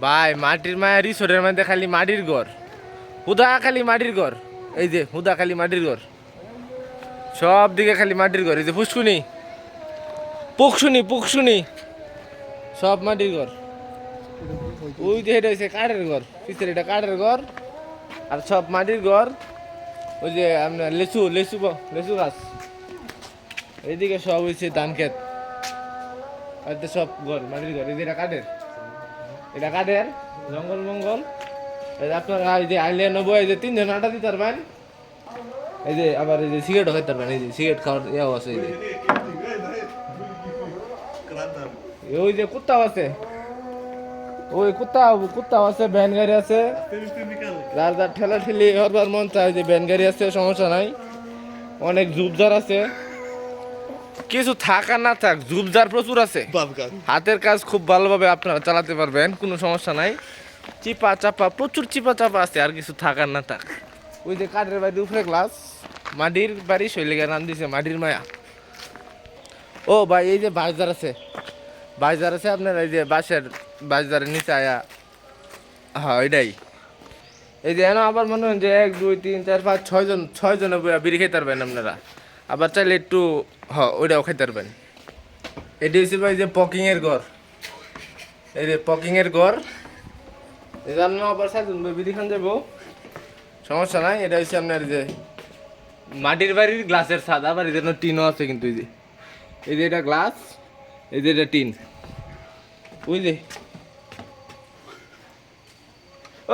ভাই মাটির মায়া রিসোর্টের মধ্যে খালি মাটির ঘর, হুদা খালি মাটির ঘর। এই যে হুদা খালি মাটির ঘর, সব দিকে খালি মাটির ঘর। এই যে ফুসকুনি পুকশুনি পুকশুনি সব মাটির ঘর। ওই যে এটা হচ্ছে কাঠের ঘর, পিছের এটা কাঠের ঘর আর সব মাটির ঘর। ওই যে আপনার লেচু লেচু লেচু গাছ, এইদিকে সব হয়েছে ধান ক্ষেত, আর তো সব ঘর মাটির ঘর। এই যে এটা কাঠের, এটা কাঠের জঙ্গল মঙ্গল। এই যে আপনারা এই যে আইলে নেবো, এই যে 3 জন আটা দিতে পারবেন। এই যে আবার এই যে সিগারেটও খাইতে পারবেন, এই যে সিগারেট খাওয়ার ইয়াও আছে। এই যে ওই যে কুত্তাও আছে, ওই কুত্তাও আছে, ভ্যান গাড়ি আছে, যার যার ঠেলা ঠেলি হরবার মন চায়। যে ভ্যান গাড়ি আছে, সমস্যা নাই। অনেক ঝুপঝার আছে, কিছু থাক আর না থাক ঝুপঝার প্রচুর আছে। হাতের কাজ খুব ভালোভাবে আপনারা চালাতে পারবেন, কোনো সমস্যা নাই। চিপা চাপা প্রচুর চিপা চাপা আছে, আর কিছু থাক আর না থাক। ওই যে কাঠের বাড়ি উপরে গ্লাস, মাটির বাড়ি শৈলীকে নাম দিছে মাটির মায়া। ও ভাই এই যে বাজার আছে, বাজার আছে আপনার, এই যে বাজারের নিচে আয়া, হ্যাঁ ওইটাই। এই যে এনে আবার মনে হয় যে 1 2 3 4 5 6 জনে বিড়ি খেতে পারবেন আপনারা। আবার চাইলে একটু ওইটাও খেতে পারবেন। এটি হচ্ছে ভাই যে পকিং এর ঘর, এই যে পকিং এর ঘর। এই জন্য আবার 7 জন বিড়ি খান যাবো, সমস্যা নাই। এটা হচ্ছে আপনার যে মাটির বাড়ির গ্লাসের ছাদ, আবার এদের টিনও আছে কিন্তু। এই যে এটা গ্লাস, এই যে এটা টিন। বুঝলি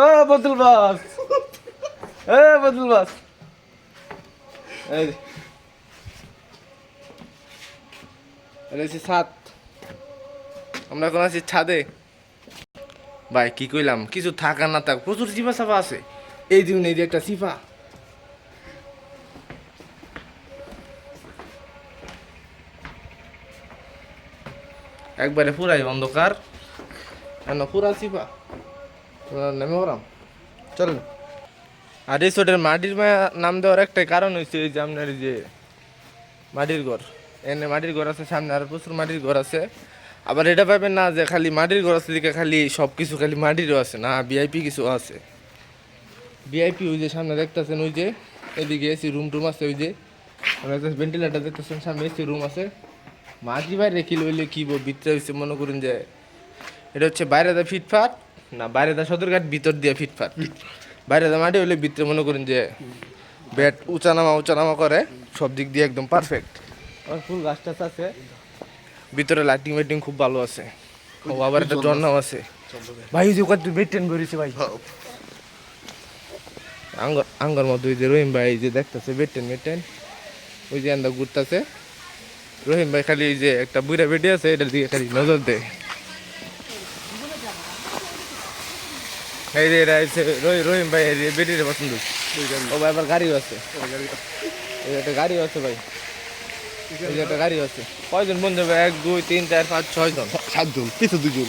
ও বদুল বাস, এ বদুল বাস, এই এটা হচ্ছে ছাদ। আমরা এখন আছি ছাদে। ভাই কি কইলাম, কিছু থাকা না থাক প্রচুর চিপা চাপা আছে। এই দিন এই যে একটা চিপা, একবারে পুরাই অন্ধকার, পুরা চিপা নেমে ওরাম চলেন। আর রিসোর্টের মাটির মায়া নাম দেওয়ার একটাই কারণ হচ্ছে এই যে আপনার যে মাটির ঘর, এনে মাটির ঘর আছে, সামনে আর প্রচুর মাটির ঘর আছে। আবার এটা পাবেন না যে খালি মাটির ঘর আছে দিকে খালি সব কিছু খালি মাটিরও আছে, না ভিআইপি কিছু আছে। ভিআইপি ওই যে সামনে দেখতেছেন, ওই যে এদিকে এসি রুম টুম আছে, ওই যে ভেন্টিলেটার দেখতেছেন, সামনে এসি রুম আছে। মাটি বাইরে কি লইলে কি ভিতরে হচ্ছে মনে করুন যে এটা হচ্ছে বাইরে দা ফিটফাট, না বাইরে দা সদরঘাট, ভিতর দিয়ে ফিটফাট। বাইরে দা মাটি হইলে ভিতরে মনে করুন যে বেড উঁচা নামা করে, সব দিক দিয়ে একদম পারফেক্ট। আর ফুল গাছ টাছ আছে, ভিতরে লাইটিং মাইটিং খুব ভালো আছে। ও আবার একটা ঝর্ণাও আছে ভাই। ওই যে কত বেটেন বেরিয়েছে ভাই, আঙ্গার মধ্যে ওই যে রহিম ভাই যে দেখতেছে বেটেন, ওই যে আন্দা ঘুরতেছে। রহিম ভাই খালি যে একটা বুড়া বেটি আছে, এটার দিকে খালি নজর দেয়। এই যে এটা হচ্ছে রহিম ভাই বেটির পছন্দ। ও ভাই আবার গাড়িও আছে, একটা গাড়িও আছে ভাই, এই যে একটা গাড়ি আছে। কয়জন বন্ধু যাবে? 1 2 3 4 5 6 জন, 7 জন, পিছু 2 জন,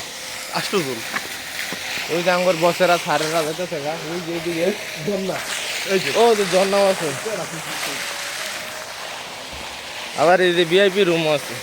8 জন। ওই যে আমার বসেরা সারেরা যেতেছে গা, ওই যে ওইদিকে ঝর্ণা, ও যে ঝর্ণাও আছে। আবার এই যে ভিআইপি রুমও আছে।